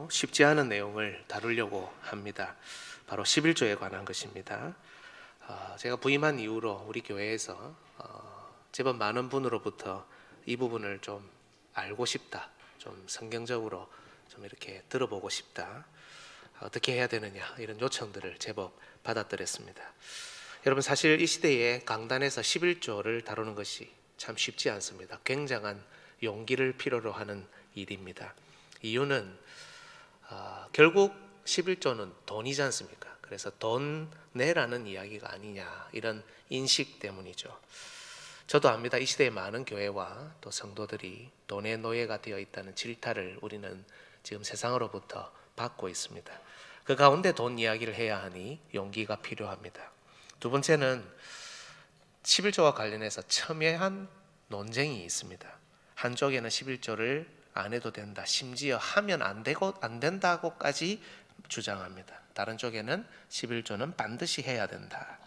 쉽지 않은 내용을 다루려고 합니다. 바로 11조에 관한 것입니다. 제가 부임한 이후로 우리 교회에서 제법 많은 분으로부터 이 부분을 좀 알고 싶다, 좀 성경적으로 좀 이렇게 들어보고 싶다, 어떻게 해야 되느냐, 이런 요청들을 제법 받아들였습니다. 여러분, 사실 이 시대에 강단에서 11조를 다루는 것이 참 쉽지 않습니다. 굉장한 용기를 필요로 하는 일입니다. 이유는 결국 11조는 돈이지 않습니까? 그래서 돈 내라는 이야기가 아니냐, 이런 인식 때문이죠. 저도 압니다. 이 시대의 많은 교회와 또 성도들이 돈의 노예가 되어 있다는 질타를 우리는 지금 세상으로부터 받고 있습니다. 그 가운데 돈 이야기를 해야 하니 용기가 필요합니다. 두 번째는 11조와 관련해서 첨예한 논쟁이 있습니다. 한쪽에는 11조를 안 해도 된다, 심지어 하면 안 된다고까지 주장합니다. 다른 쪽에는 11조는 반드시 해야 된다.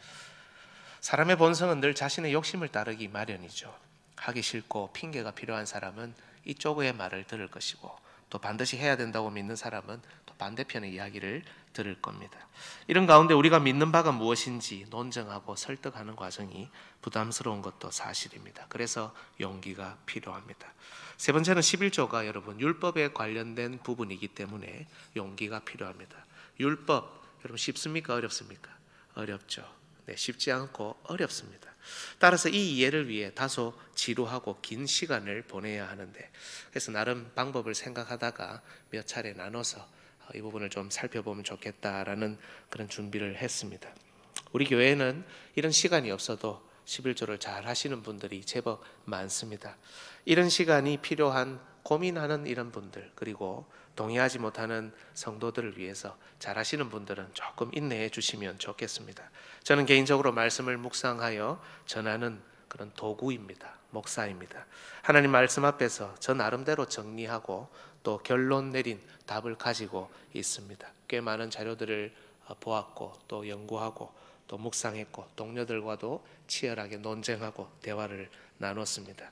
사람의 본성은 늘 자신의 욕심을 따르기 마련이죠. 하기 싫고 핑계가 필요한 사람은 이쪽의 말을 들을 것이고, 또 반드시 해야 된다고 믿는 사람은 또 반대편의 이야기를 들을 겁니다. 이런 가운데 우리가 믿는 바가 무엇인지 논쟁하고 설득하는 과정이 부담스러운 것도 사실입니다. 그래서 용기가 필요합니다. 세 번째는 11조가 여러분 율법에 관련된 부분이기 때문에 용기가 필요합니다. 율법, 여러분 쉽습니까? 어렵습니까? 어렵죠. 네, 쉽지 않고 어렵습니다. 따라서 이 이해를 위해 다소 지루하고 긴 시간을 보내야 하는데, 그래서 나름 방법을 생각하다가 몇 차례 나눠서 이 부분을 좀 살펴보면 좋겠다라는 그런 준비를 했습니다. 우리 교회는 이런 시간이 없어도 11조를 잘 하시는 분들이 제법 많습니다. 이런 시간이 필요한, 고민하는 이런 분들, 그리고 동의하지 못하는 성도들을 위해서 잘 하시는 분들은 조금 인내해 주시면 좋겠습니다. 저는 개인적으로 말씀을 묵상하여 전하는 그런 도구입니다. 목사입니다. 하나님 말씀 앞에서 저 나름대로 정리하고 또 결론 내린 답을 가지고 있습니다. 꽤 많은 자료들을 보았고 또 연구하고 또 묵상했고 동료들과도 치열하게 논쟁하고 대화를 나눴습니다.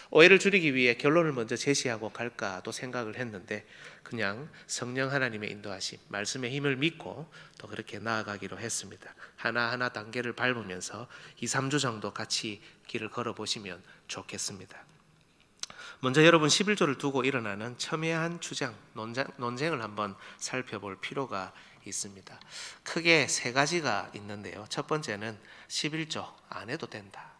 오해를 줄이기 위해 결론을 먼저 제시하고 갈까도 생각을 했는데, 그냥 성령 하나님의 인도하심, 말씀의 힘을 믿고 또 그렇게 나아가기로 했습니다. 하나하나 단계를 밟으면서 2, 3주 정도 같이 길을 걸어보시면 좋겠습니다. 먼저 여러분 11조를 두고 일어나는 첨예한 주장, 논쟁을 한번 살펴볼 필요가 있습니다. 크게 세 가지가 있는데요. 첫 번째는 11조 안 해도 된다.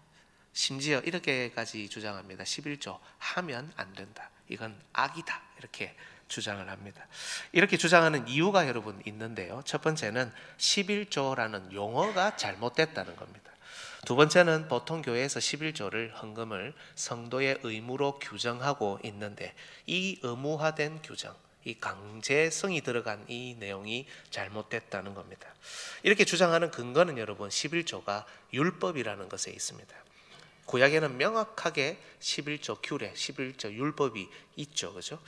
심지어 이렇게까지 주장합니다. 11조 하면 안 된다. 이건 악이다. 이렇게 주장을 합니다. 이렇게 주장하는 이유가 여러분 있는데요. 첫 번째는 11조라는 용어가 잘못됐다는 겁니다. 두 번째는 보통 교회에서 11조를 헌금을 성도의 의무로 규정하고 있는데, 이 의무화된 규정, 이 강제성이 들어간 이 내용이 잘못됐다는 겁니다. 이렇게 주장하는 근거는 여러분 11조가 율법이라는 것에 있습니다. 구약에는 명확하게 11조 규례, 11조 율법이 있죠. 그죠?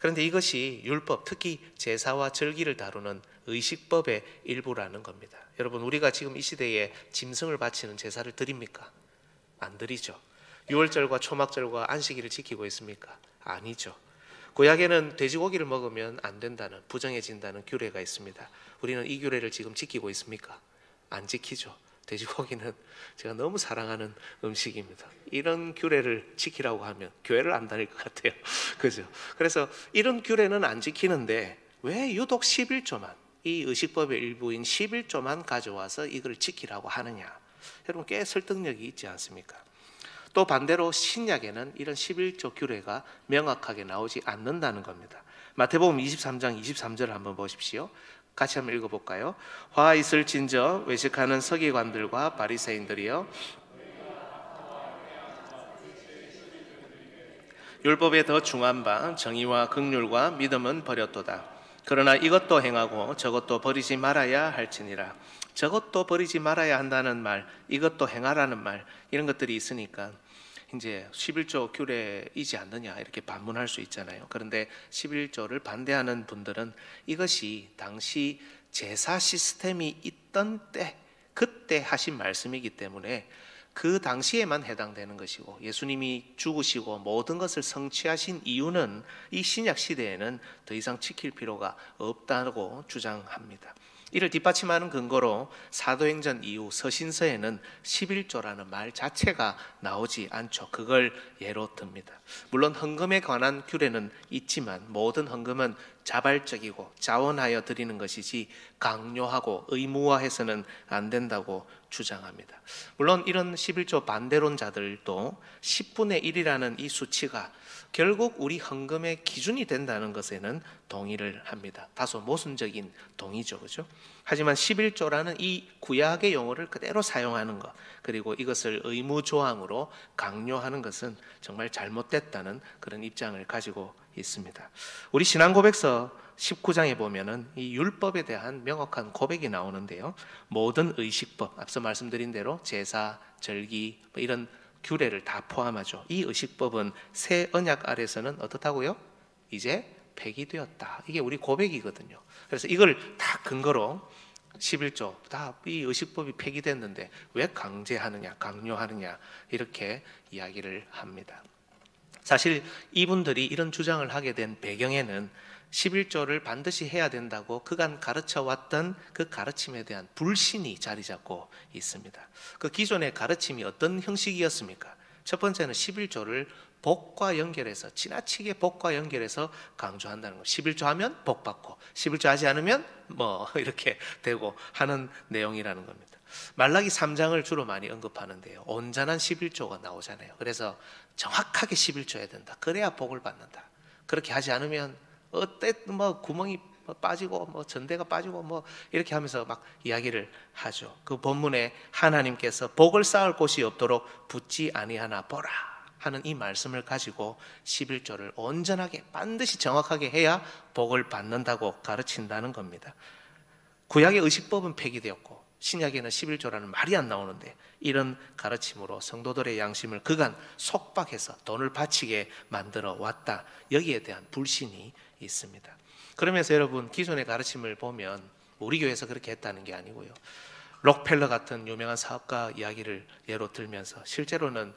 그런데 이것이 율법, 특히 제사와 절기를 다루는 의식법의 일부라는 겁니다. 여러분, 우리가 지금 이 시대에 짐승을 바치는 제사를 드립니까? 안 드리죠. 유월절과 초막절과 안식일을 지키고 있습니까? 아니죠. 구약에는 돼지고기를 먹으면 안 된다는, 부정해진다는 규례가 있습니다. 우리는 이 규례를 지금 지키고 있습니까? 안 지키죠. 돼지고기는 제가 너무 사랑하는 음식입니다. 이런 규례를 지키라고 하면 교회를 안 다닐 것 같아요. 그죠? 그래서 이런 규례는 안 지키는데 왜 유독 11조만, 이 의식법의 일부인 11조만 가져와서 이걸 지키라고 하느냐? 여러분, 꽤 설득력이 있지 않습니까? 또 반대로 신약에는 이런 11조 규례가 명확하게 나오지 않는다는 겁니다. 마태복음 23장 23절을 한번 보십시오. 같이 한번 읽어볼까요? 화 있을진저 외식하는 서기관들과 바리새인들이여, 율법에 더 중한 바 정의와 긍휼과 믿음은 버렸도다. 그러나 이것도 행하고 저것도 버리지 말아야 할지니라. 저것도 버리지 말아야 한다는 말, 이것도 행하라는 말, 이런 것들이 있으니까 이제 11조 규례이지 않느냐 이렇게 반문할 수 있잖아요. 그런데 11조를 반대하는 분들은 이것이 당시 제사 시스템이 있던 때, 그때 하신 말씀이기 때문에 그 당시에만 해당되는 것이고, 예수님이 죽으시고 모든 것을 성취하신 이유는 이 신약 시대에는 더 이상 지킬 필요가 없다고 주장합니다. 이를 뒷받침하는 근거로 사도행전 이후 서신서에는 11조라는 말 자체가 나오지 않죠. 그걸 예로 듭니다. 물론 헌금에 관한 규례는 있지만 모든 헌금은 자발적이고 자원하여 드리는 것이지 강요하고 의무화해서는 안 된다고 주장합니다. 물론 이런 11조 반대론자들도 10분의 1이라는 이 수치가 결국 우리 헌금의 기준이 된다는 것에는 동의를 합니다. 다소 모순적인 동의죠, 그죠? 하지만 11조라는 이 구약의 용어를 그대로 사용하는 것, 그리고 이것을 의무 조항으로 강요하는 것은 정말 잘못됐다는 그런 입장을 가지고 있습니다. 우리 신앙고백서 19장에 보면은 이 율법에 대한 명확한 고백이 나오는데요. 모든 의식법, 앞서 말씀드린 대로 제사, 절기 이런 규례를 다 포함하죠. 이 의식법은 새 언약 아래서는 어떻다고요? 이제 폐기되었다. 이게 우리 고백이거든요. 그래서 이걸 다 근거로 11조 다 이 의식법이 폐기됐는데 왜 강제하느냐, 강요하느냐 이렇게 이야기를 합니다. 사실 이분들이 이런 주장을 하게 된 배경에는 11조를 반드시 해야 된다고 그간 가르쳐 왔던 그 가르침에 대한 불신이 자리 잡고 있습니다. 그 기존의 가르침이 어떤 형식이었습니까? 첫 번째는 11조를 복과 연결해서, 지나치게 복과 연결해서 강조한다는 것. 11조 하면 복 받고 11조 하지 않으면 뭐 이렇게 되고 하는 내용이라는 겁니다. 말라기 3장을 주로 많이 언급하는데요. 온전한 11조가 나오잖아요. 그래서 정확하게 11조 해야 된다. 그래야 복을 받는다. 그렇게 하지 않으면 어때 뭐 구멍이 빠지고 뭐 전대가 빠지고 뭐 이렇게 하면서 막 이야기를 하죠. 그 본문에 하나님께서 복을 쌓을 곳이 없도록 붙지 아니하나 보라 하는 이 말씀을 가지고 11조를 온전하게 반드시 정확하게 해야 복을 받는다고 가르친다는 겁니다. 구약의 의식법은 폐기되었고 신약에는 11조라는 말이 안 나오는데 이런 가르침으로 성도들의 양심을 그간 속박해서 돈을 바치게 만들어 왔다. 여기에 대한 불신이 있습니다. 그러면서 여러분 기존의 가르침을 보면 우리 교회에서 그렇게 했다는 게 아니고요. 록펠러 같은 유명한 사업가 이야기를 예로 들면서 실제로는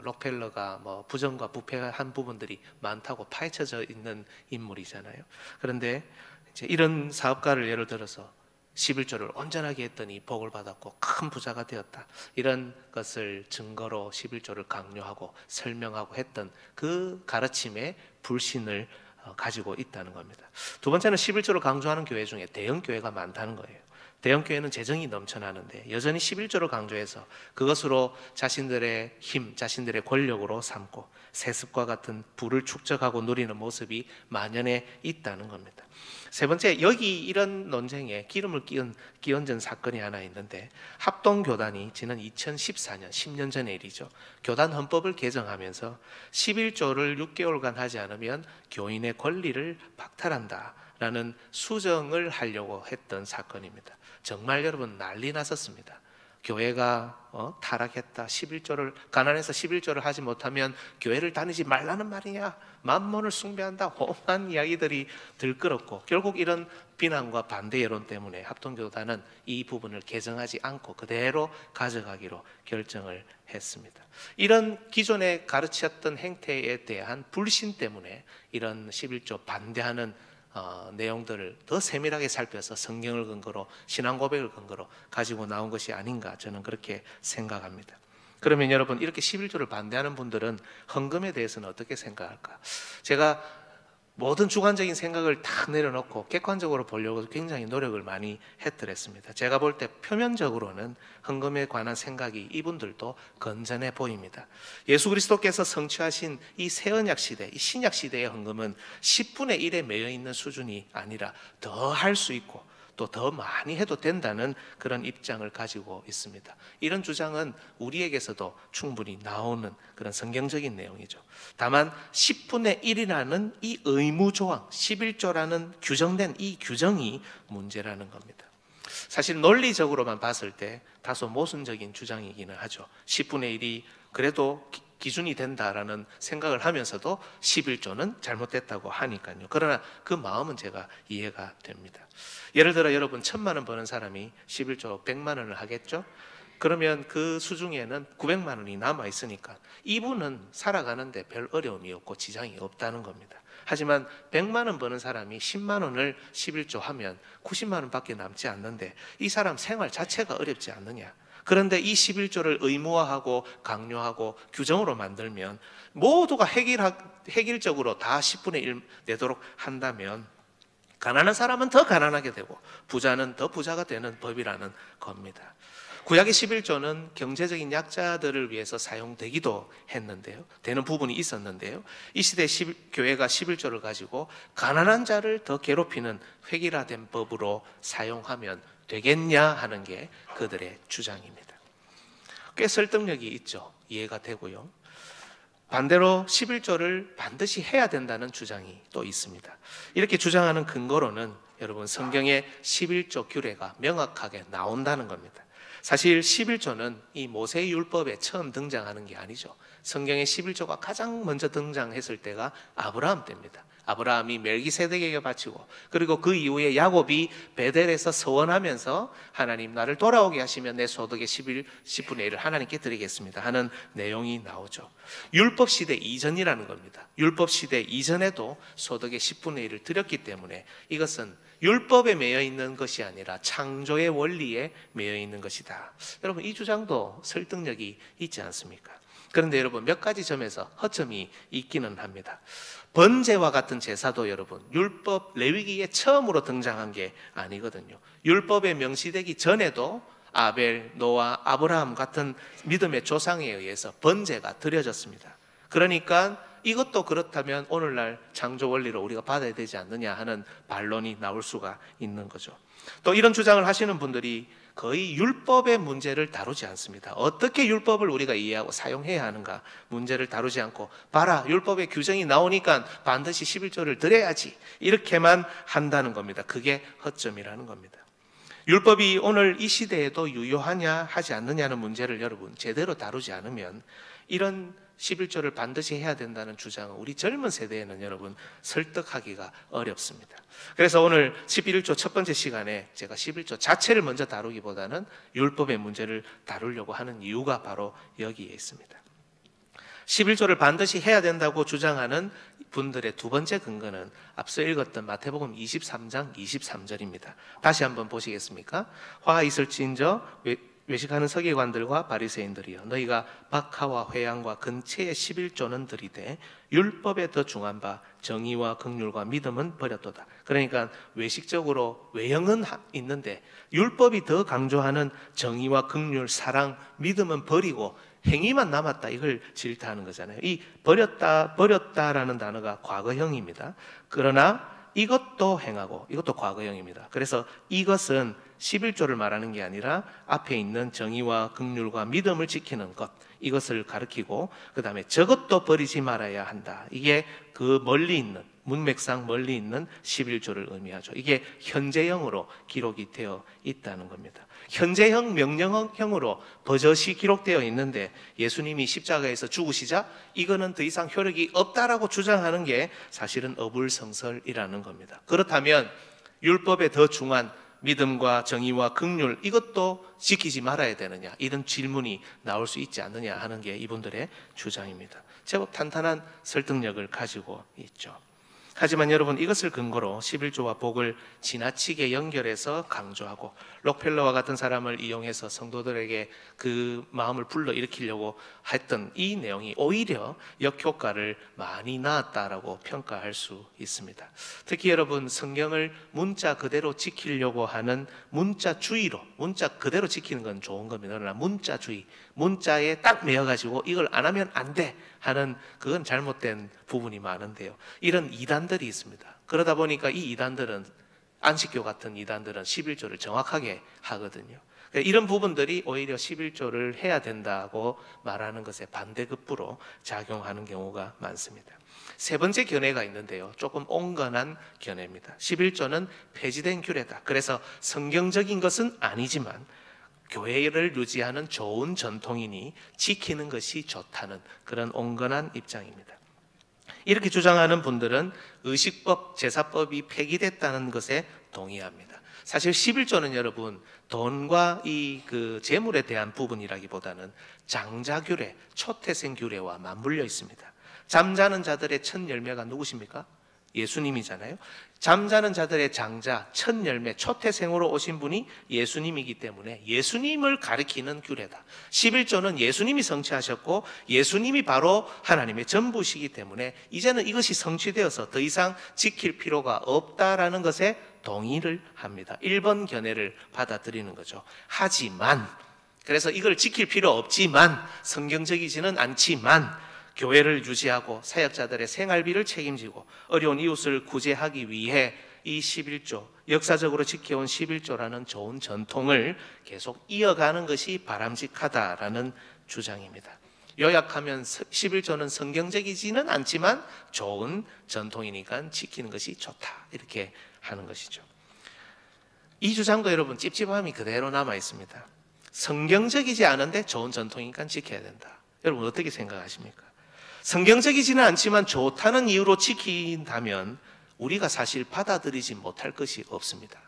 록펠러가 뭐 부정과 부패한 부분들이 많다고 파헤쳐져 있는 인물이잖아요. 그런데 이제 이런 사업가를 예를 들어서 11조를 온전하게 했더니 복을 받았고 큰 부자가 되었다. 이런 것을 증거로 11조를 강요하고 설명하고 했던 그 가르침의 불신을 가지고 있다는 겁니다. 두 번째는 11조를 강조하는 교회 중에 대형 교회가 많다는 거예요. 대형 교회는 재정이 넘쳐나는데 여전히 11조를 강조해서 그것으로 자신들의 힘, 자신들의 권력으로 삼고 세습과 같은 부를 축적하고 누리는 모습이 만연해 있다는 겁니다. 세 번째, 여기 이런 논쟁에 기름을 끼얹은 사건이 하나 있는데 합동교단이 지난 2014년 10년 전의 일이죠. 교단 헌법을 개정하면서 11조를 6개월간 하지 않으면 교인의 권리를 박탈한다라는 수정을 하려고 했던 사건입니다. 정말 여러분 난리 났었습니다. 교회가 타락했다. 11조를 가난해서 11조를 하지 못하면 교회를 다니지 말라는 말이냐. 만몬을 숭배한다. 험한 이야기들이 들끓었고 결국 이런 비난과 반대 여론 때문에 합동교단은 이 부분을 개정하지 않고 그대로 가져가기로 결정을 했습니다. 이런 기존에 가르쳤던 행태에 대한 불신 때문에 이런 11조 반대하는 내용들을 더 세밀하게 살펴서 성경을 근거로 신앙 고백을 근거로 가지고 나온 것이 아닌가 저는 그렇게 생각합니다. 그러면 여러분 이렇게 11조를 반대하는 분들은 헌금에 대해서는 어떻게 생각할까? 제가 모든 주관적인 생각을 다 내려놓고 객관적으로 보려고 굉장히 노력을 많이 했더랬습니다. 제가 볼 때 표면적으로는 헌금에 관한 생각이 이분들도 건전해 보입니다. 예수 그리스도께서 성취하신 이 새 언약 시대, 이 신약 시대의 헌금은 10분의 1에 매여 있는 수준이 아니라 더 할 수 있고 또 더 많이 해도 된다는 그런 입장을 가지고 있습니다. 이런 주장은 우리에게서도 충분히 나오는 그런 성경적인 내용이죠. 다만 10분의 1이라는 이 의무 조항, 11조라는 규정된 이 규정이 문제라는 겁니다. 사실 논리적으로만 봤을 때 다소 모순적인 주장이기는 하죠. 10분의 1이 그래도 기준이 된다라는 생각을 하면서도 11조는 잘못됐다고 하니까요. 그러나 그 마음은 제가 이해가 됩니다. 예를 들어 여러분 1,000만 원 버는 사람이 11조 100만 원을 하겠죠? 그러면 그 수중에는 900만 원이 남아 있으니까 이분은 살아가는데 별 어려움이 없고 지장이 없다는 겁니다. 하지만 100만 원 버는 사람이 10만 원을 11조 하면 90만 원밖에 남지 않는데 이 사람 생활 자체가 어렵지 않느냐. 그런데 이 11조를 의무화하고 강요하고 규정으로 만들면 모두가 획일적으로 다 10분의 1 내도록 한다면 가난한 사람은 더 가난하게 되고 부자는 더 부자가 되는 법이라는 겁니다. 구약의 11조는 경제적인 약자들을 위해서 사용되기도 했는데요. 되는 부분이 있었는데요. 이 시대 교회가 11조를 가지고 가난한 자를 더 괴롭히는 획일화된 법으로 사용하면 되겠냐 하는 게 그들의 주장입니다. 꽤 설득력이 있죠. 이해가 되고요. 반대로 11조를 반드시 해야 된다는 주장이 또 있습니다. 이렇게 주장하는 근거로는 여러분 성경의 11조 규례가 명확하게 나온다는 겁니다. 사실 11조는 이 모세의 율법에 처음 등장하는 게 아니죠. 성경의 11조가 가장 먼저 등장했을 때가 아브라함 때입니다. 아브라함이 멜기세덱에게 바치고 그리고 그 이후에 야곱이 베델에서 서원하면서 하나님 나를 돌아오게 하시면 내 소득의 10분의 1을 하나님께 드리겠습니다 하는 내용이 나오죠. 율법 시대 이전이라는 겁니다. 율법 시대 이전에도 소득의 10분의 1을 드렸기 때문에 이것은 율법에 매여 있는 것이 아니라 창조의 원리에 매여 있는 것이다. 여러분 이 주장도 설득력이 있지 않습니까? 그런데 여러분 몇 가지 점에서 허점이 있기는 합니다. 번제와 같은 제사도 여러분 율법 레위기에 처음으로 등장한 게 아니거든요. 율법에 명시되기 전에도 아벨, 노아, 아브라함 같은 믿음의 조상에 의해서 번제가 드려졌습니다. 그러니까 이것도 그렇다면 오늘날 창조 원리로 우리가 받아야 되지 않느냐 하는 반론이 나올 수가 있는 거죠. 또 이런 주장을 하시는 분들이 거의 율법의 문제를 다루지 않습니다. 어떻게 율법을 우리가 이해하고 사용해야 하는가 문제를 다루지 않고 봐라 율법의 규정이 나오니까 반드시 11조를 드려야지 이렇게만 한다는 겁니다. 그게 허점이라는 겁니다. 율법이 오늘 이 시대에도 유효하냐 하지 않느냐는 문제를 여러분 제대로 다루지 않으면 이런 11조를 반드시 해야 된다는 주장은 우리 젊은 세대에는 여러분 설득하기가 어렵습니다. 그래서 오늘 11조 첫 번째 시간에 제가 11조 자체를 먼저 다루기보다는 율법의 문제를 다루려고 하는 이유가 바로 여기에 있습니다. 11조를 반드시 해야 된다고 주장하는 분들의 두 번째 근거는 앞서 읽었던 마태복음 23장 23절입니다. 다시 한번 보시겠습니까? 화 있을지인저 외식하는 서기관들과 바리새인들이여 너희가 박하와 회양과 근체의 11조는 들이되 율법에 더 중한 바 정의와 긍휼과 믿음은 버렸도다. 그러니까 외식적으로 외형은 있는데 율법이 더 강조하는 정의와 긍휼, 사랑, 믿음은 버리고 행위만 남았다. 이걸 질타하는 거잖아요. 이 버렸다라는 단어가 과거형입니다. 그러나 이것도 행하고 이것도 과거형입니다. 그래서 이것은 11조를 말하는 게 아니라 앞에 있는 정의와 긍휼과 믿음을 지키는 것 이것을 가리키고 그 다음에 저것도 버리지 말아야 한다. 이게 그 멀리 있는 문맥상 멀리 있는 11조를 의미하죠. 이게 현재형으로 기록이 되어 있다는 겁니다. 현재형 명령형으로 버젓이 기록되어 있는데 예수님이 십자가에서 죽으시자 이거는 더 이상 효력이 없다라고 주장하는 게 사실은 어불성설이라는 겁니다. 그렇다면 율법에 더 중한 믿음과 정의와 긍휼 이것도 지키지 말아야 되느냐 이런 질문이 나올 수 있지 않느냐 하는 게 이분들의 주장입니다. 제법 탄탄한 설득력을 가지고 있죠. 하지만 여러분 이것을 근거로 11조와 복을 지나치게 연결해서 강조하고 록펠러와 같은 사람을 이용해서 성도들에게 그 마음을 불러일으키려고 했던 이 내용이 오히려 역효과를 많이 낳았다라고 평가할 수 있습니다. 특히 여러분 성경을 문자 그대로 지키려고 하는 문자주의로 문자 그대로 지키는 건 좋은 겁니다. 그러나 문자주의 문자에 딱 매여가지고 이걸 안 하면 안 돼 하는 그건 잘못된 부분이 많은데요. 이런 이단들이 있습니다. 그러다 보니까 이 이단들은 안식교 같은 이단들은 11조를 정확하게 하거든요. 이런 부분들이 오히려 11조를 해야 된다고 말하는 것에 반대급부로 작용하는 경우가 많습니다. 세 번째 견해가 있는데요. 조금 온건한 견해입니다. 11조는 폐지된 규례다. 그래서 성경적인 것은 아니지만 교회를 유지하는 좋은 전통이니 지키는 것이 좋다는 그런 온건한 입장입니다. 이렇게 주장하는 분들은 의식법, 제사법이 폐기됐다는 것에 동의합니다. 사실 11조는 여러분 돈과 이 재물에 대한 부분이라기보다는 장자규례, 초태생규례와 맞물려 있습니다. 잠자는 자들의 첫 열매가 누구십니까? 예수님이잖아요. 잠자는 자들의 장자, 첫 열매, 초태생으로 오신 분이 예수님이기 때문에 예수님을 가리키는 규례다. 11조는 예수님이 성취하셨고 예수님이 바로 하나님의 전부시기 때문에 이제는 이것이 성취되어서 더 이상 지킬 필요가 없다라는 것에 동의를 합니다. 1번 견해를 받아들이는 거죠. 하지만, 그래서 이걸 지킬 필요 없지만, 성경적이지는 않지만 교회를 유지하고 사역자들의 생활비를 책임지고 어려운 이웃을 구제하기 위해 이 11조, 역사적으로 지켜온 11조라는 좋은 전통을 계속 이어가는 것이 바람직하다라는 주장입니다. 요약하면 11조는 성경적이지는 않지만 좋은 전통이니까 지키는 것이 좋다, 이렇게 하는 것이죠. 이 주장도 여러분 찝찝함이 그대로 남아 있습니다. 성경적이지 않은데 좋은 전통이니까 지켜야 된다. 여러분 어떻게 생각하십니까? 성경적이지는 않지만 좋다는 이유로 지킨다면 우리가 사실 받아들이지 못할 것이 없습니다.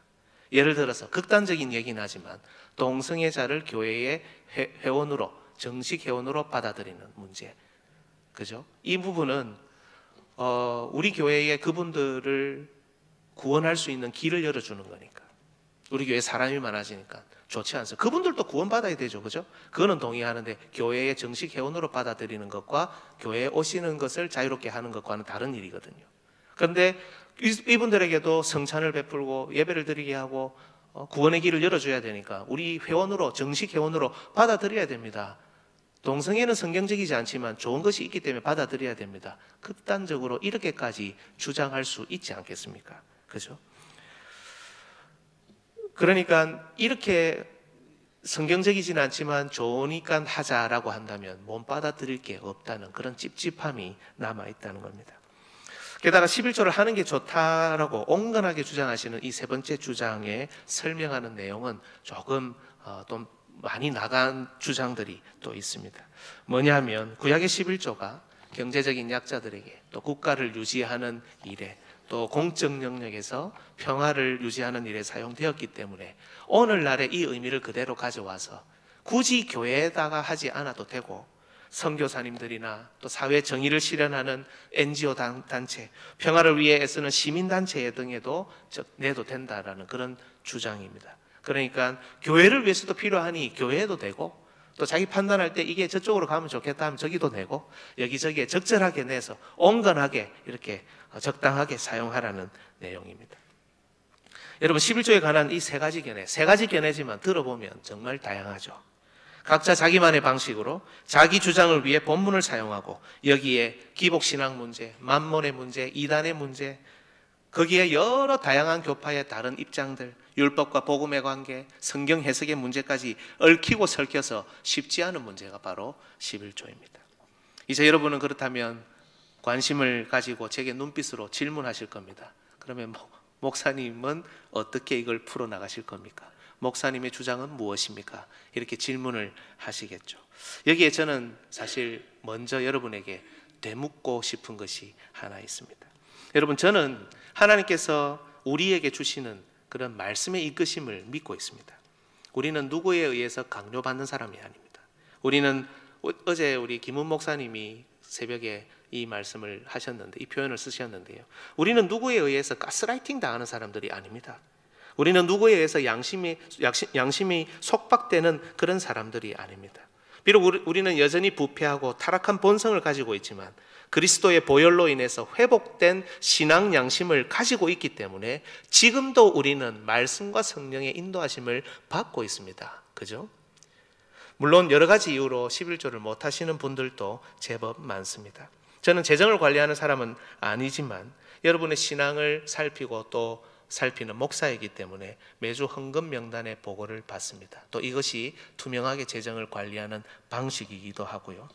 예를 들어서 극단적인 얘기는 하지만 동성애자를 교회의 회원으로, 정식 회원으로 받아들이는 문제, 그죠? 이 부분은 우리 교회에 그분들을 구원할 수 있는 길을 열어주는 거니까. 우리 교회 사람이 많아지니까 좋지 않습니다. 그분들도 구원받아야 되죠, 그죠? 그거는 동의하는데 교회의 정식 회원으로 받아들이는 것과 교회에 오시는 것을 자유롭게 하는 것과는 다른 일이거든요. 그런데 이분들에게도 성찬을 베풀고 예배를 드리게 하고 구원의 길을 열어줘야 되니까 우리 회원으로, 정식 회원으로 받아들여야 됩니다. 동성애는 성경적이지 않지만 좋은 것이 있기 때문에 받아들여야 됩니다. 극단적으로 이렇게까지 주장할 수 있지 않겠습니까? 그죠? 그러니까 이렇게 성경적이지는 않지만 좋으니까 하자라고 한다면 못 받아들일 게 없다는 그런 찝찝함이 남아있다는 겁니다. 게다가 11조를 하는 게 좋다라고 온건하게 주장하시는 이 세 번째 주장에 설명하는 내용은 조금 또 많이 나간 주장들이 또 있습니다. 뭐냐 하면 구약의 11조가 경제적인 약자들에게 또 국가를 유지하는 일에 또 공적 영역에서 평화를 유지하는 일에 사용되었기 때문에 오늘날의 이 의미를 그대로 가져와서 굳이 교회에다가 하지 않아도 되고 선교사님들이나 또 사회 정의를 실현하는 NGO 단체, 평화를 위해 애쓰는 시민단체 등에도 내도 된다라는 그런 주장입니다. 그러니까 교회를 위해서도 필요하니 교회에도 되고 또 자기 판단할 때 이게 저쪽으로 가면 좋겠다 하면 저기도 내고 여기저기에 적절하게 내서 온건하게 이렇게 적당하게 사용하라는 내용입니다. 여러분 11조에 관한 이 세 가지 견해지만 들어보면 정말 다양하죠. 각자 자기만의 방식으로 자기 주장을 위해 본문을 사용하고 여기에 기복신앙 문제, 만몬의 문제, 이단의 문제, 거기에 여러 다양한 교파의 다른 입장들, 율법과 복음의 관계, 성경 해석의 문제까지 얽히고 설켜서 쉽지 않은 문제가 바로 11조입니다. 이제 여러분은 그렇다면 관심을 가지고 제게 눈빛으로 질문하실 겁니다. 그러면 목사님은 어떻게 이걸 풀어나가실 겁니까? 목사님의 주장은 무엇입니까? 이렇게 질문을 하시겠죠. 여기에 저는 사실 먼저 여러분에게 되묻고 싶은 것이 하나 있습니다. 여러분, 저는 하나님께서 우리에게 주시는 그런 말씀의 이끄심을 믿고 있습니다. 우리는 누구에 의해서 강요받는 사람이 아닙니다. 우리는 어제 우리 김은 목사님이 새벽에 이 말씀을 하셨는데, 이 표현을 쓰셨는데요, 우리는 누구에 의해서 가스라이팅 당하는 사람들이 아닙니다. 우리는 누구에 의해서 양심이 속박되는 그런 사람들이 아닙니다. 비록 우리는 여전히 부패하고 타락한 본성을 가지고 있지만 그리스도의 보혈로 인해서 회복된 신앙 양심을 가지고 있기 때문에 지금도 우리는 말씀과 성령의 인도하심을 받고 있습니다. 그죠? 물론 여러 가지 이유로 11조를 못 하시는 분들도 제법 많습니다. 저는 재정을 관리하는 사람은 아니지만 여러분의 신앙을 살피고 또 살피는 목사이기 때문에 매주 헌금 명단의 보고를 받습니다. 또 이것이 투명하게 재정을 관리하는 방식이기도 하고요.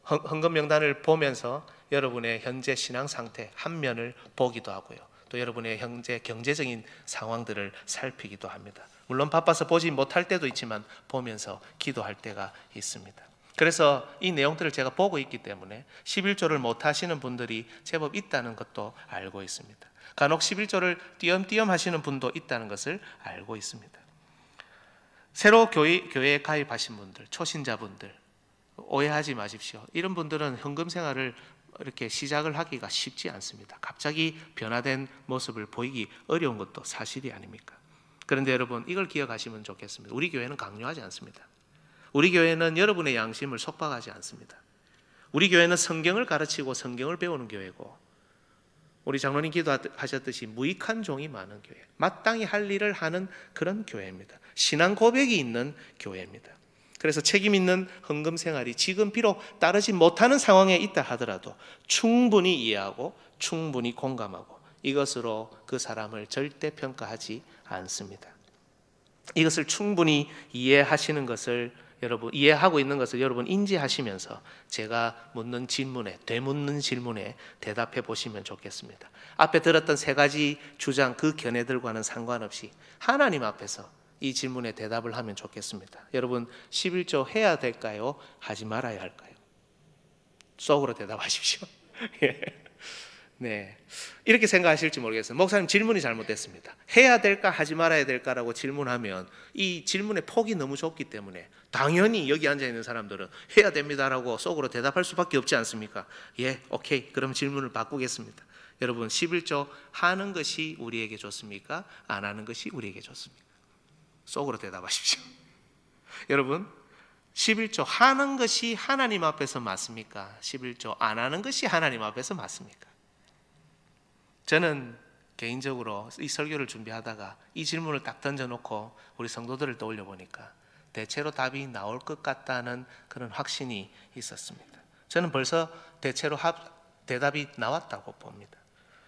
헌금 명단을 보면서 여러분의 현재 신앙 상태 한 면을 보기도 하고요. 또 여러분의 현재 경제적인 상황들을 살피기도 합니다. 물론 바빠서 보지 못할 때도 있지만 보면서 기도할 때가 있습니다. 그래서 이 내용들을 제가 보고 있기 때문에 11조를 못 하시는 분들이 제법 있다는 것도 알고 있습니다. 간혹 11조를 띄엄띄엄 하시는 분도 있다는 것을 알고 있습니다. 새로 교회에 가입하신 분들, 초신자분들 오해하지 마십시오. 이런 분들은 헌금 생활을 이렇게 시작을 하기가 쉽지 않습니다. 갑자기 변화된 모습을 보이기 어려운 것도 사실이 아닙니까? 그런데 여러분, 이걸 기억하시면 좋겠습니다. 우리 교회는 강요하지 않습니다. 우리 교회는 여러분의 양심을 속박하지 않습니다. 우리 교회는 성경을 가르치고 성경을 배우는 교회고, 우리 장로님 기도하셨듯이 무익한 종이 많은 교회, 마땅히 할 일을 하는 그런 교회입니다. 신앙 고백이 있는 교회입니다. 그래서 책임 있는 헌금 생활이 지금 비록 따르지 못하는 상황에 있다 하더라도 충분히 이해하고 충분히 공감하고 이것으로 그 사람을 절대 평가하지 않습니다. 이것을 충분히 이해하시는 것을 여러분, 이해하고 있는 것을 여러분 인지하시면서 제가 묻는 질문에, 되묻는 질문에 대답해 보시면 좋겠습니다. 앞에 들었던 세 가지 주장, 그 견해들과는 상관없이 하나님 앞에서 이 질문에 대답을 하면 좋겠습니다. 여러분, 11조 해야 될까요? 하지 말아야 할까요? 속으로 대답하십시오. 네, 이렇게 생각하실지 모르겠어요. 목사님, 질문이 잘못됐습니다. 해야 될까 하지 말아야 될까라고 질문하면 이 질문의 폭이 너무 좁기 때문에 당연히 여기 앉아있는 사람들은 해야 됩니다라고 속으로 대답할 수밖에 없지 않습니까? 예, 오케이, 그럼 질문을 바꾸겠습니다. 여러분, 11조 하는 것이 우리에게 좋습니까? 안 하는 것이 우리에게 좋습니까? 속으로 대답하십시오. 여러분, 11조 하는 것이 하나님 앞에서 맞습니까? 11조 안 하는 것이 하나님 앞에서 맞습니까? 저는 개인적으로 이 설교를 준비하다가 이 질문을 딱 던져놓고 우리 성도들을 떠올려 보니까 대체로 답이 나올 것 같다는 그런 확신이 있었습니다. 저는 벌써 대체로 대답이 나왔다고 봅니다.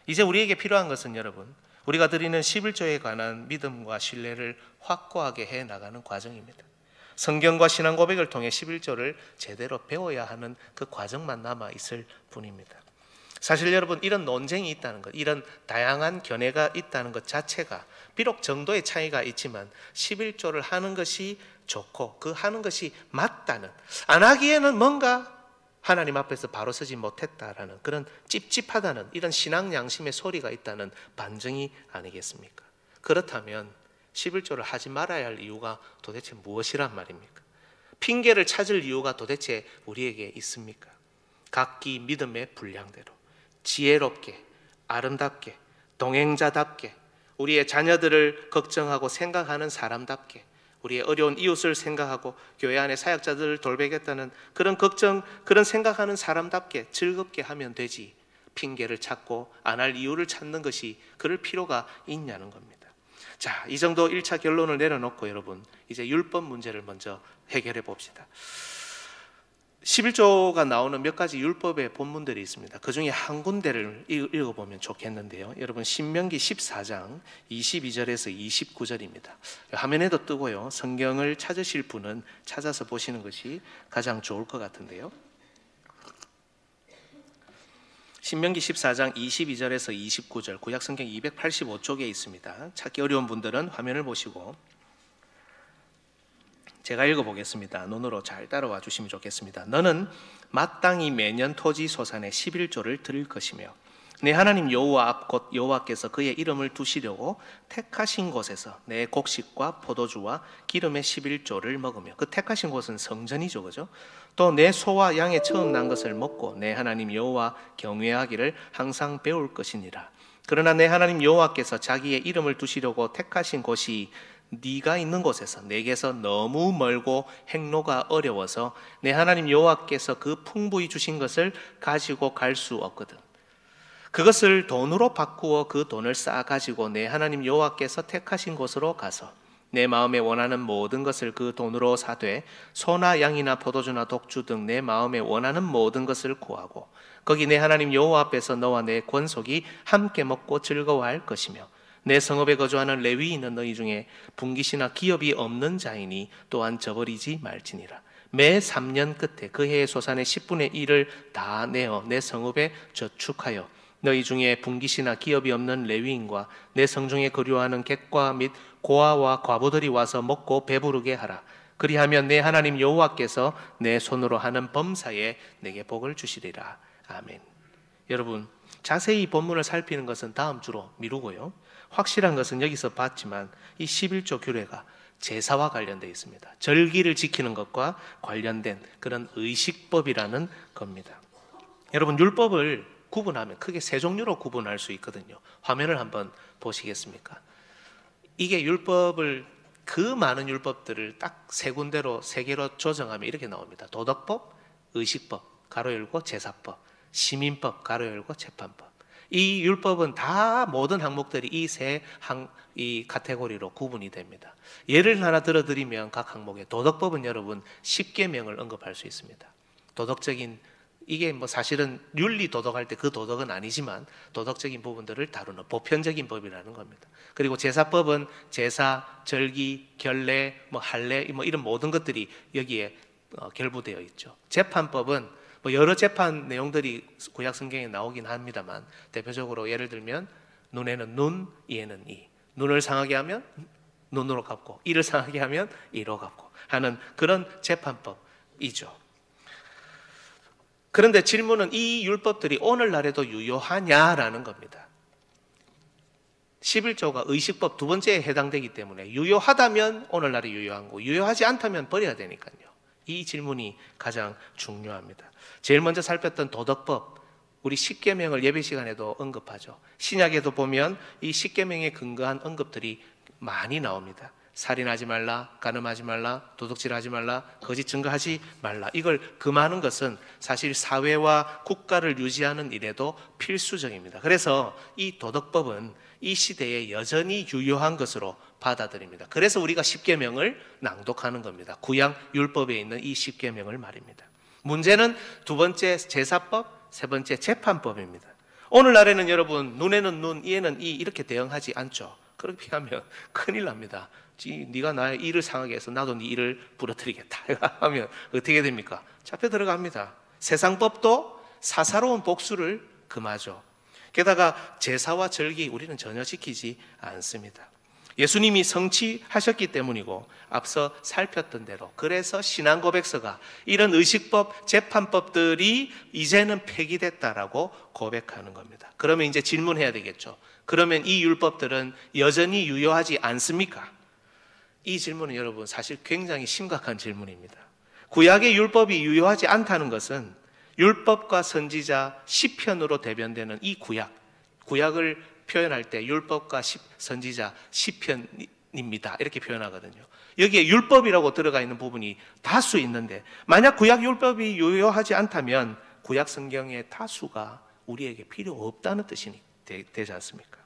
이제 우리에게 필요한 것은 여러분, 우리가 드리는 11조에 관한 믿음과 신뢰를 확고하게 해나가는 과정입니다. 성경과 신앙 고백을 통해 11조를 제대로 배워야 하는 그 과정만 남아 있을 뿐입니다. 사실 여러분, 이런 논쟁이 있다는 것, 이런 다양한 견해가 있다는 것 자체가 비록 정도의 차이가 있지만 11조를 하는 것이 좋고 그 하는 것이 맞다는, 안 하기에는 뭔가 하나님 앞에서 바로 서지 못했다라는 그런 찝찝하다는 이런 신앙 양심의 소리가 있다는 반증이 아니겠습니까? 그렇다면 11조를 하지 말아야 할 이유가 도대체 무엇이란 말입니까? 핑계를 찾을 이유가 도대체 우리에게 있습니까? 각기 믿음의 분량대로 지혜롭게, 아름답게, 동행자답게, 우리의 자녀들을 걱정하고 생각하는 사람답게, 우리의 어려운 이웃을 생각하고 교회 안에 사역자들을 돌보겠다는 그런 걱정, 그런 생각하는 사람답게 즐겁게 하면 되지, 핑계를 찾고 안 할 이유를 찾는 것이 그럴 필요가 있냐는 겁니다. 자, 이 정도 1차 결론을 내려놓고 여러분, 이제 율법 문제를 먼저 해결해 봅시다. 11조가 나오는 몇 가지 율법의 본문들이 있습니다. 그 중에 한 군데를 읽어보면 좋겠는데요. 여러분, 신명기 14장 22절에서 29절입니다. 화면에도 뜨고요. 성경을 찾으실 분은 찾아서 보시는 것이 가장 좋을 것 같은데요. 신명기 14장 22절에서 29절, 구약성경 285쪽에 있습니다. 찾기 어려운 분들은 화면을 보시고 제가 읽어보겠습니다. 눈으로 잘 따라와 주시면 좋겠습니다. 너는 마땅히 매년 토지 소산의 11조를 드릴 것이며 내 하나님 여호와 앞 곧 여호와께서 그의 이름을 두시려고 택하신 곳에서 내 곡식과 포도주와 기름의 11조를 먹으며, 그 택하신 곳은 성전이죠, 그죠? 또 내 소와 양의 처음 난 것을 먹고 내 하나님 여호와 경외하기를 항상 배울 것이니라. 그러나 내 하나님 여호와께서 자기의 이름을 두시려고 택하신 곳이 네가 있는 곳에서 내게서 너무 멀고 행로가 어려워서 내 하나님 여호와께서 그 풍부히 주신 것을 가지고 갈 수 없거든. 그것을 돈으로 바꾸어 그 돈을 쌓아 가지고 내 하나님 여호와께서 택하신 곳으로 가서 내 마음에 원하는 모든 것을 그 돈으로 사되 소나 양이나 포도주나 독주 등 내 마음에 원하는 모든 것을 구하고 거기 내 하나님 여호와 앞에서 너와 내 권속이 함께 먹고 즐거워할 것이며, 내 성읍에 거주하는 레위인은 너희 중에 분깃이나 기업이 없는 자이니 또한 저버리지 말지니라. 매 3년 끝에 그 해의 소산의 10분의 1을 다 내어 내 성읍에 저축하여 너희 중에 분깃이나 기업이 없는 레위인과 내 성중에 거류하는 객과 및 고아와 과부들이 와서 먹고 배부르게 하라. 그리하면 내 하나님 여호와께서 내 손으로 하는 범사에 내게 복을 주시리라. 아멘. 여러분, 자세히 본문을 살피는 것은 다음 주로 미루고요. 확실한 것은 여기서 봤지만 이 11조 규례가 제사와 관련되어 있습니다. 절기를 지키는 것과 관련된 그런 의식법이라는 겁니다. 여러분, 율법을 구분하면 크게 세 종류로 구분할 수 있거든요. 화면을 한번 보시겠습니까? 이게 율법을, 그 많은 율법들을 딱 세 군데로, 세 개로 조정하면 이렇게 나옵니다. 도덕법, 의식법, 가로 열고 제사법, 시민법, 가로 열고 재판법. 이 율법은 다 모든 항목들이 이 카테고리로 구분이 됩니다. 예를 하나 들어드리면 각 항목에 도덕법은 여러분 10계명을 언급할 수 있습니다. 도덕적인, 이게 뭐 사실은 윤리 도덕할 때 그 도덕은 아니지만 도덕적인 부분들을 다루는 보편적인 법이라는 겁니다. 그리고 제사법은 제사, 절기, 결례, 뭐 할례, 뭐 이런 모든 것들이 여기에 결부되어 있죠. 재판법은 뭐 여러 재판 내용들이 구약 성경에 나오긴 합니다만, 대표적으로 예를 들면 눈에는 눈, 이에는 이. 눈을 상하게 하면 눈으로 갚고, 이를 상하게 하면 이로 갚고 하는 그런 재판법이죠. 그런데 질문은 이 율법들이 오늘날에도 유효하냐라는 겁니다. 11조가 의식법 두 번째에 해당되기 때문에 유효하다면 오늘날에 유효한 거고, 유효하지 않다면 버려야 되니까요. 이 질문이 가장 중요합니다. 제일 먼저 살폈던 도덕법, 우리 10계명을 예배 시간에도 언급하죠. 신약에도 보면 이 10계명에 근거한 언급들이 많이 나옵니다. 살인하지 말라, 간음하지 말라, 도둑질하지 말라, 거짓 증거하지 말라. 이걸 금하는 것은 사실 사회와 국가를 유지하는 일에도 필수적입니다. 그래서 이 도덕법은 이 시대에 여전히 유효한 것으로 받아들입니다. 그래서 우리가 10계명을 낭독하는 겁니다. 구약 율법에 있는 이 10계명을 말입니다. 문제는 두 번째 제사법, 세 번째 재판법입니다. 오늘날에는 여러분, 눈에는 눈, 이에는 이 이렇게 대응하지 않죠. 그렇게 하면 큰일 납니다. 네가 나의 이를 상하게 해서 나도 네 이를 부러뜨리겠다 하면 어떻게 됩니까? 잡혀 들어갑니다. 세상법도 사사로운 복수를 금하죠. 게다가 제사와 절기 우리는 전혀 지키지 않습니다. 예수님이 성취하셨기 때문이고, 앞서 살폈던 대로 그래서 신앙고백서가 이런 의식법, 재판법들이 이제는 폐기됐다라고 고백하는 겁니다. 그러면 이제 질문해야 되겠죠. 그러면 이 율법들은 여전히 유효하지 않습니까? 이 질문은 여러분 사실 굉장히 심각한 질문입니다. 구약의 율법이 유효하지 않다는 것은 율법과 선지자 시편으로 대변되는 이 구약을 표현할 때 율법과 선지자 시편입니다 이렇게 표현하거든요. 여기에 율법이라고 들어가 있는 부분이 다수 있는데, 만약 구약 율법이 유효하지 않다면 구약 성경의 다수가 우리에게 필요 없다는 뜻이 되지 않습니까?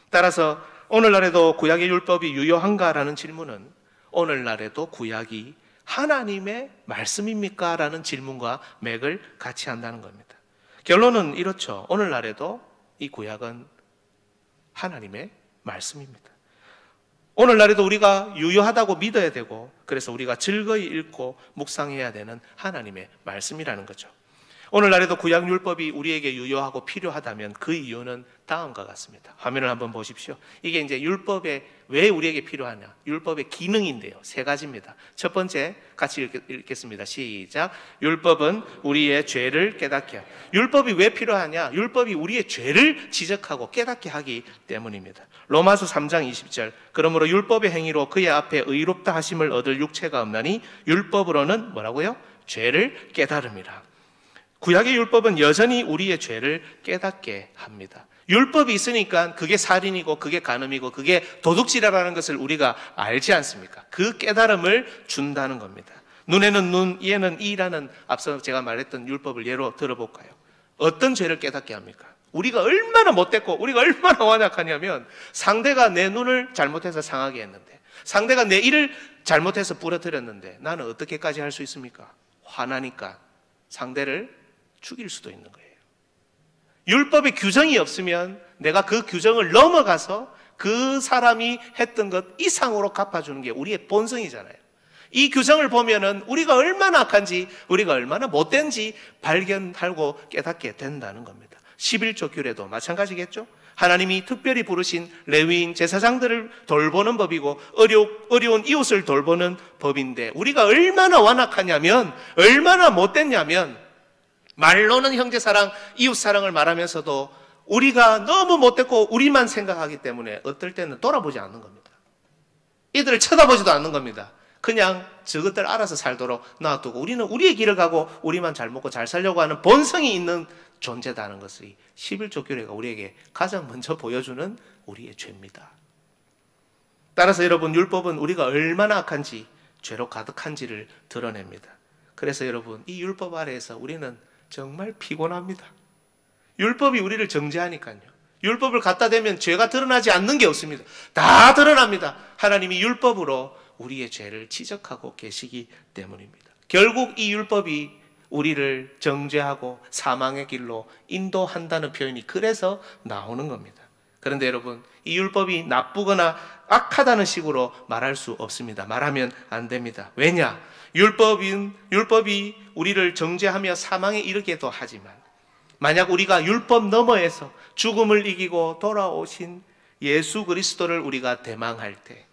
따라서 오늘날에도 구약의 율법이 유효한가라는 질문은 오늘날에도 구약이 하나님의 말씀입니까? 라는 질문과 맥을 같이 한다는 겁니다. 결론은 이렇죠. 오늘날에도 이 구약은 하나님의 말씀입니다. 오늘날에도 우리가 유효하다고 믿어야 되고, 그래서 우리가 즐거이 읽고 묵상해야 되는 하나님의 말씀이라는 거죠. 오늘날에도 구약 율법이 우리에게 유효하고 필요하다면 그 이유는 다음과 같습니다. 화면을 한번 보십시오. 이게 이제 율법에 왜 우리에게 필요하냐, 율법의 기능인데요. 세 가지입니다. 첫 번째 같이 읽겠습니다. 시작. 율법은 우리의 죄를 깨닫게. 율법이 왜 필요하냐? 율법이 우리의 죄를 지적하고 깨닫게 하기 때문입니다. 로마서 3장 20절. 그러므로 율법의 행위로 그의 앞에 의롭다 하심을 얻을 육체가 없나니 율법으로는 뭐라고요? 죄를 깨달음이라. 구약의 율법은 여전히 우리의 죄를 깨닫게 합니다. 율법이 있으니까 그게 살인이고 그게 간음이고 그게 도둑질이라는 것을 우리가 알지 않습니까? 그 깨달음을 준다는 겁니다. 눈에는 눈, 이에는 이라는 앞서 제가 말했던 율법을 예로 들어볼까요? 어떤 죄를 깨닫게 합니까? 우리가 얼마나 못됐고 우리가 얼마나 완악하냐면, 상대가 내 눈을 잘못해서 상하게 했는데, 상대가 내 이를 잘못해서 부러뜨렸는데 나는 어떻게까지 할 수 있습니까? 화나니까 상대를 죽일 수도 있는 거예요. 율법의 규정이 없으면 내가 그 규정을 넘어가서 그 사람이 했던 것 이상으로 갚아주는 게 우리의 본성이잖아요. 이 규정을 보면은 우리가 얼마나 악한지, 우리가 얼마나 못된지 발견하고 깨닫게 된다는 겁니다. 11조 규례도 마찬가지겠죠. 하나님이 특별히 부르신 레위인 제사장들을 돌보는 법이고 어려운 이웃을 돌보는 법인데, 우리가 얼마나 완악하냐면, 얼마나 못됐냐면, 말로는 형제사랑, 이웃사랑을 말하면서도 우리가 너무 못됐고 우리만 생각하기 때문에 어떨 때는 돌아보지 않는 겁니다. 이들을 쳐다보지도 않는 겁니다. 그냥 저것들 알아서 살도록 놔두고 우리는 우리의 길을 가고 우리만 잘 먹고 잘 살려고 하는 본성이 있는 존재다는 것이 11조 규례가 우리에게 가장 먼저 보여주는 우리의 죄입니다. 따라서 여러분, 율법은 우리가 얼마나 악한지, 죄로 가득한지를 드러냅니다. 그래서 여러분, 이 율법 아래에서 우리는 정말 피곤합니다. 율법이 우리를 정죄하니까요. 율법을 갖다 대면 죄가 드러나지 않는 게 없습니다. 다 드러납니다. 하나님이 율법으로 우리의 죄를 지적하고 계시기 때문입니다. 결국 이 율법이 우리를 정죄하고 사망의 길로 인도한다는 표현이 그래서 나오는 겁니다. 그런데 여러분, 이 율법이 나쁘거나 악하다는 식으로 말할 수 없습니다. 말하면 안 됩니다. 왜냐? 율법이 우리를 정죄하며 사망에 이르게도 하지만, 만약 우리가 율법 너머에서 죽음을 이기고 돌아오신 예수 그리스도를 우리가 대망할 때,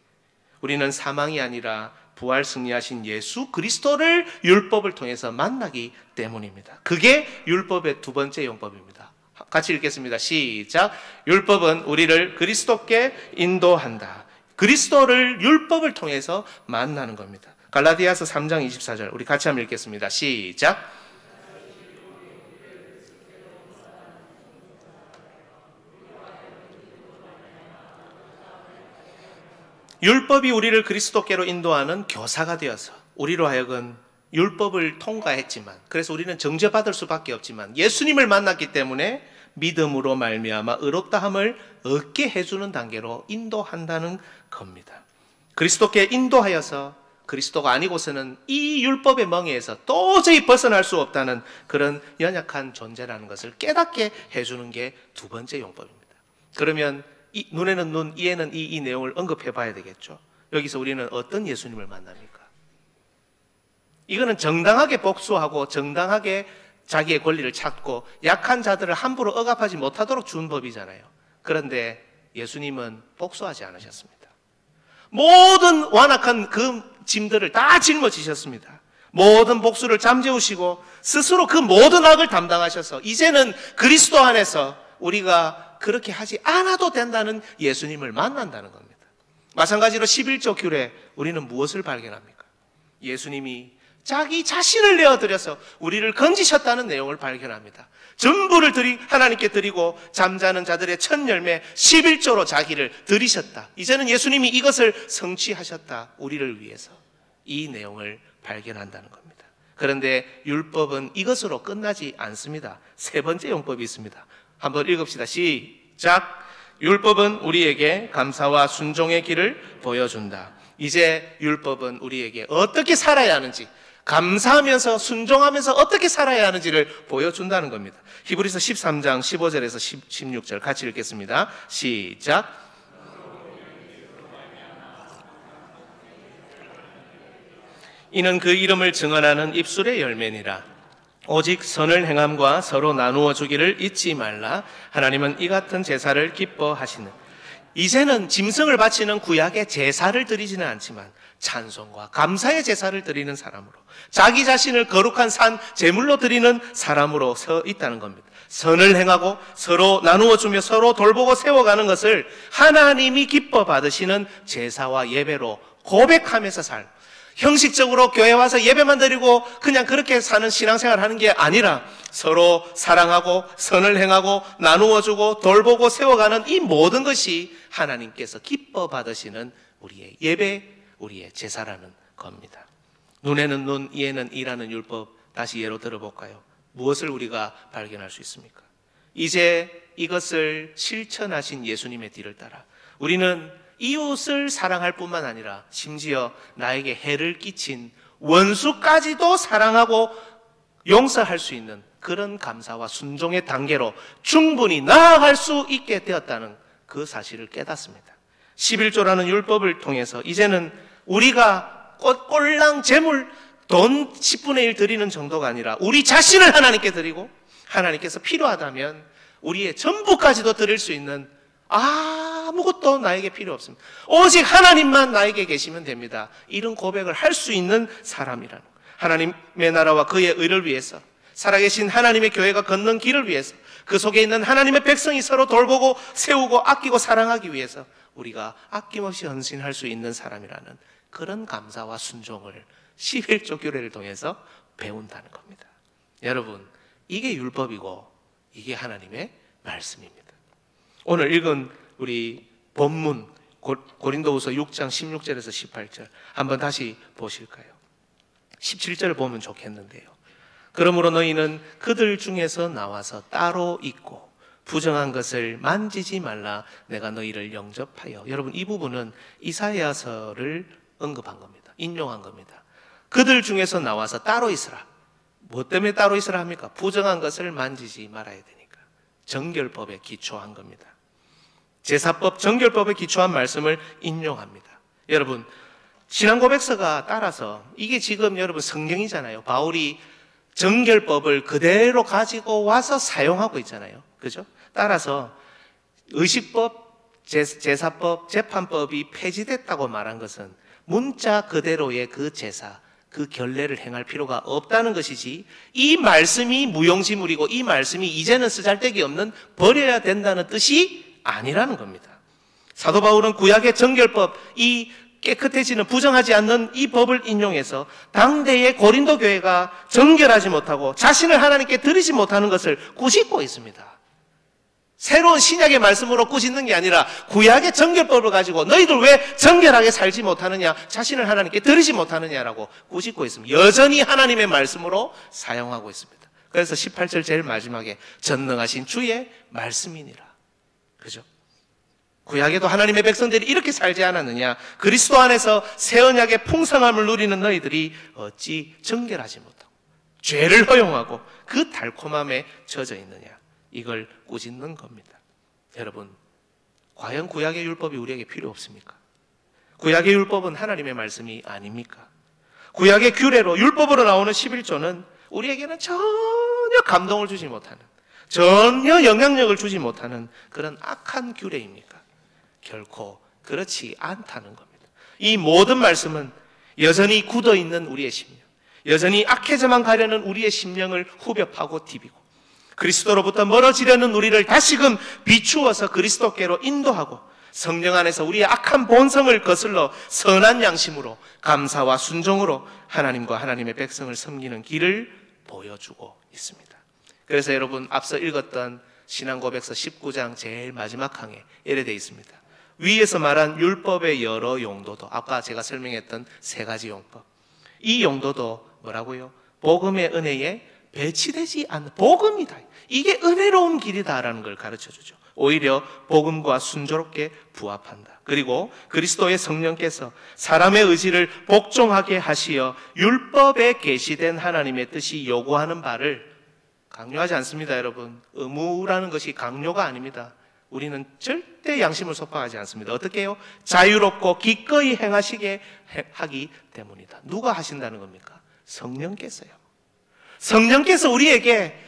우리는 사망이 아니라 부활 승리하신 예수 그리스도를 율법을 통해서 만나기 때문입니다. 그게 율법의 두 번째 용법입니다. 같이 읽겠습니다. 시작. 율법은 우리를 그리스도께 인도한다. 그리스도를 율법을 통해서 만나는 겁니다. 갈라디아서 3장 24절 우리 같이 한번 읽겠습니다. 시작. 율법이 우리를 그리스도께로 인도하는 교사가 되어서 우리로 하여금 율법을 통과했지만, 그래서 우리는 정죄받을 수밖에 없지만 예수님을 만났기 때문에 믿음으로 말미암아 의롭다함을 얻게 해주는 단계로 인도한다는 겁니다. 그리스도께 인도하여서 그리스도가 아니고서는 이 율법의 멍에에서 도저히 벗어날 수 없다는 그런 연약한 존재라는 것을 깨닫게 해주는 게 두 번째 용법입니다. 그러면 눈에는 눈, 이에는 이 내용을 언급해 봐야 되겠죠. 여기서 우리는 어떤 예수님을 만납니까? 이거는 정당하게 복수하고 정당하게 자기의 권리를 찾고 약한 자들을 함부로 억압하지 못하도록 준 법이잖아요. 그런데 예수님은 복수하지 않으셨습니다. 모든 완악한 그 짐들을 다 짊어지셨습니다. 모든 복수를 잠재우시고 스스로 그 모든 악을 담당하셔서 이제는 그리스도 안에서 우리가 그렇게 하지 않아도 된다는 예수님을 만난다는 겁니다. 마찬가지로 11조 규례, 우리는 무엇을 발견합니까? 예수님이 자기 자신을 내어드려서 우리를 건지셨다는 내용을 발견합니다. 전부를 하나님께 드리고 잠자는 자들의 첫 열매 11조로 자기를 드리셨다. 이제는 예수님이 이것을 성취하셨다. 우리를 위해서. 이 내용을 발견한다는 겁니다. 그런데 율법은 이것으로 끝나지 않습니다. 세 번째 용법이 있습니다. 한번 읽읍시다. 시작. 율법은 우리에게 감사와 순종의 길을 보여준다. 이제 율법은 우리에게 어떻게 살아야 하는지, 감사하면서 순종하면서 어떻게 살아야 하는지를 보여준다는 겁니다. 히브리서 13장 15절에서 16절 같이 읽겠습니다. 시작. 이는 그 이름을 증언하는 입술의 열매니라. 오직 선을 행함과 서로 나누어 주기를 잊지 말라. 하나님은 이 같은 제사를 기뻐하시는. 이제는 짐승을 바치는 구약의 제사를 드리지는 않지만 찬송과 감사의 제사를 드리는 사람으로, 자기 자신을 거룩한 산 제물로 드리는 사람으로 서 있다는 겁니다. 선을 행하고 서로 나누어 주며 서로 돌보고 세워가는 것을 하나님이 기뻐 받으시는 제사와 예배로 고백하면서 살, 형식적으로 교회 와서 예배만 드리고 그냥 그렇게 사는 신앙생활 하는 게 아니라 서로 사랑하고 선을 행하고 나누어주고 돌보고 세워가는 이 모든 것이 하나님께서 기뻐 받으시는 우리의 예배, 우리의 제사라는 겁니다. 눈에는 눈, 이에는 이라는 율법 다시 예로 들어볼까요? 무엇을 우리가 발견할 수 있습니까? 이제 이것을 실천하신 예수님의 뒤를 따라 우리는 이웃을 사랑할 뿐만 아니라 심지어 나에게 해를 끼친 원수까지도 사랑하고 용서할 수 있는 그런 감사와 순종의 단계로 충분히 나아갈 수 있게 되었다는 그 사실을 깨닫습니다. 11조라는 율법을 통해서 이제는 우리가 꼴랑 재물 돈 10분의 1 드리는 정도가 아니라 우리 자신을 하나님께 드리고 하나님께서 필요하다면 우리의 전부까지도 드릴 수 있는 아무것도 나에게 필요 없습니다. 오직 하나님만 나에게 계시면 됩니다. 이런 고백을 할 수 있는 사람이라는 거예요. 하나님의 나라와 그의 의를 위해서, 살아계신 하나님의 교회가 걷는 길을 위해서, 그 속에 있는 하나님의 백성이 서로 돌보고 세우고 아끼고 사랑하기 위해서 우리가 아낌없이 헌신할 수 있는 사람이라는 그런 감사와 순종을 11조 규례를 통해서 배운다는 겁니다. 여러분, 이게 율법이고 이게 하나님의 말씀입니다. 오늘 읽은 우리 본문 고린도후서 6장 16절에서 18절 한번 다시 보실까요? 17절을 보면 좋겠는데요. 그러므로 너희는 그들 중에서 나와서 따로 있고 부정한 것을 만지지 말라. 내가 너희를 영접하여. 여러분, 이 부분은 이사야서를 언급한 겁니다. 인용한 겁니다. 그들 중에서 나와서 따로 있으라. 뭐 때문에 따로 있으라 합니까? 부정한 것을 만지지 말아야 되니까. 정결법에 기초한 겁니다. 제사법, 정결법에 기초한 말씀을 인용합니다. 여러분, 신앙고백서가 따라서 이게 지금 여러분 성경이잖아요. 바울이 정결법을 그대로 가지고 와서 사용하고 있잖아요. 그죠? 따라서 의식법, 제사법, 재판법이 폐지됐다고 말한 것은 문자 그대로의 그 제사, 그 결례를 행할 필요가 없다는 것이지, 이 말씀이 무용지물이고 이 말씀이 이제는 쓰잘데기 없는 버려야 된다는 뜻이 아니라는 겁니다. 사도 바울은 구약의 정결법, 이 깨끗해지는, 부정하지 않는 이 법을 인용해서 당대의 고린도 교회가 정결하지 못하고 자신을 하나님께 드리지 못하는 것을 꾸짖고 있습니다. 새로운 신약의 말씀으로 꾸짖는 게 아니라 구약의 정결법을 가지고 너희들 왜 정결하게 살지 못하느냐, 자신을 하나님께 드리지 못하느냐라고 꾸짖고 있습니다. 여전히 하나님의 말씀으로 사용하고 있습니다. 그래서 18절 제일 마지막에 전능하신 주의 말씀이니라. 그죠? 구약에도 하나님의 백성들이 이렇게 살지 않았느냐? 그리스도 안에서 새 언약의 풍성함을 누리는 너희들이 어찌 정결하지 못하고 죄를 허용하고 그 달콤함에 젖어 있느냐? 이걸 꾸짖는 겁니다. 여러분, 과연 구약의 율법이 우리에게 필요 없습니까? 구약의 율법은 하나님의 말씀이 아닙니까? 구약의 규례로, 율법으로 나오는 11조는 우리에게는 전혀 감동을 주지 못하는, 전혀 영향력을 주지 못하는 그런 악한 규례입니까? 결코 그렇지 않다는 겁니다. 이 모든 말씀은 여전히 굳어있는 우리의 심령, 여전히 악해져만 가려는 우리의 심령을 후벼 파고 디비고 그리스도로부터 멀어지려는 우리를 다시금 비추어서 그리스도께로 인도하고 성령 안에서 우리의 악한 본성을 거슬러 선한 양심으로 감사와 순종으로 하나님과 하나님의 백성을 섬기는 길을 보여주고 있습니다. 그래서 여러분, 앞서 읽었던 신앙고백서 19장 제일 마지막 항에 이래 되어 있습니다. 위에서 말한 율법의 여러 용도도, 아까 제가 설명했던 세 가지 용법, 이 용도도 뭐라고요? 복음의 은혜에 배치되지 않는, 복음이다, 이게 은혜로운 길이다라는 걸 가르쳐주죠. 오히려 복음과 순조롭게 부합한다. 그리고 그리스도의 성령께서 사람의 의지를 복종하게 하시어 율법에 계시된 하나님의 뜻이 요구하는 바를 강요하지 않습니다. 여러분, 의무라는 것이 강요가 아닙니다. 우리는 절대 양심을 속박하지 않습니다. 어떻게 해요? 자유롭고 기꺼이 행하시게 하기 때문이다. 누가 하신다는 겁니까? 성령께서요. 성령께서 우리에게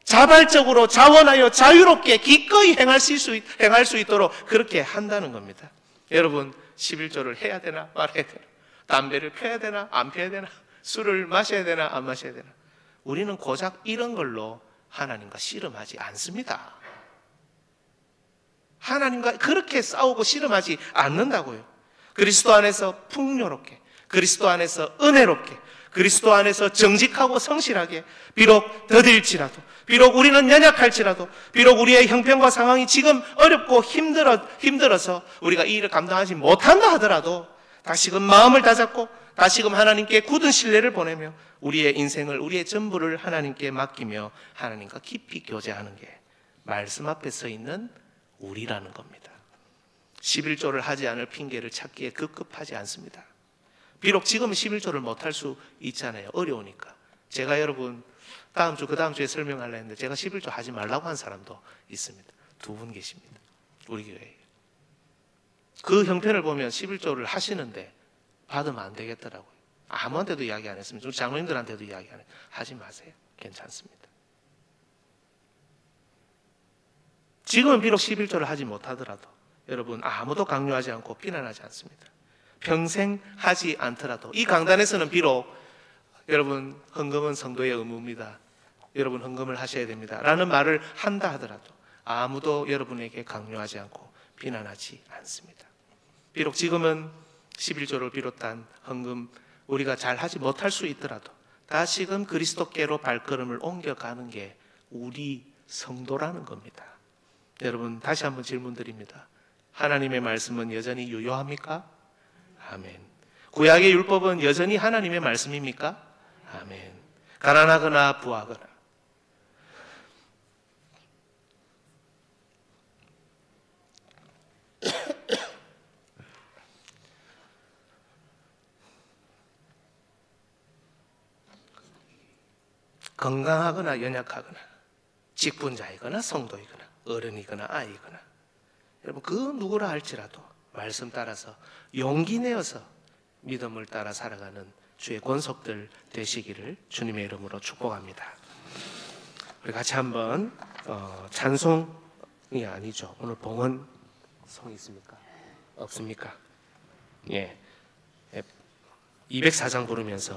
자발적으로 자원하여 자유롭게 기꺼이 행할 수 있도록 그렇게 한다는 겁니다. 여러분, 11조를 해야 되나 말아야 되나? 담배를 펴야 되나 안 펴야 되나? 술을 마셔야 되나 안 마셔야 되나? 우리는 고작 이런 걸로 하나님과 씨름하지 않습니다. 하나님과 그렇게 싸우고 씨름하지 않는다고요. 그리스도 안에서 풍요롭게, 그리스도 안에서 은혜롭게, 그리스도 안에서 정직하고 성실하게, 비록 더딜지라도, 비록 우리는 연약할지라도, 비록 우리의 형편과 상황이 지금 어렵고 힘들어서 우리가 이 일을 감당하지 못한다 하더라도 다시금 마음을 다잡고 다시금 하나님께 굳은 신뢰를 보내며 우리의 인생을, 우리의 전부를 하나님께 맡기며 하나님과 깊이 교제하는 게 말씀 앞에 서 있는 우리라는 겁니다. 11조를 하지 않을 핑계를 찾기에 급급하지 않습니다. 비록 지금 11조를 못할 수 있잖아요. 어려우니까. 제가 여러분 다음 주, 그 다음 주에 설명하려 했는데 제가 11조 하지 말라고 한 사람도 있습니다. 2분 계십니다. 우리 교회에. 그 형편을 보면 11조를 하시는데 받으면 안 되겠더라고요. 아무한테도 이야기 안 했습니다. 장로님들한테도 이야기 안 했어요. 하지 마세요. 괜찮습니다. 지금은 비록 11조를 하지 못하더라도 여러분 아무도 강요하지 않고 비난하지 않습니다. 평생 하지 않더라도 이 강단에서는 비록 여러분 헌금은 성도의 의무입니다. 여러분 헌금을 하셔야 됩니다. 라는 말을 한다 하더라도 아무도 여러분에게 강요하지 않고 비난하지 않습니다. 비록 지금은 11조를 비롯한 헌금 우리가 잘 하지 못할 수 있더라도 다시금 그리스도께로 발걸음을 옮겨가는 게 우리 성도라는 겁니다. 여러분 다시 한번 질문드립니다. 하나님의 말씀은 여전히 유효합니까? 아멘. 구약의 율법은 여전히 하나님의 말씀입니까? 아멘. 가난하거나 부하거나 건강하거나 연약하거나 직분자이거나 성도이거나 어른이거나 아이거나 여러분 그 누구라 할지라도 말씀 따라서 용기 내어서 믿음을 따라 살아가는 주의 권속들 되시기를 주님의 이름으로 축복합니다. 우리 같이 한번 찬송이 아니죠. 오늘 봉헌송이 있습니까? 없습니까? 예. 204장 부르면서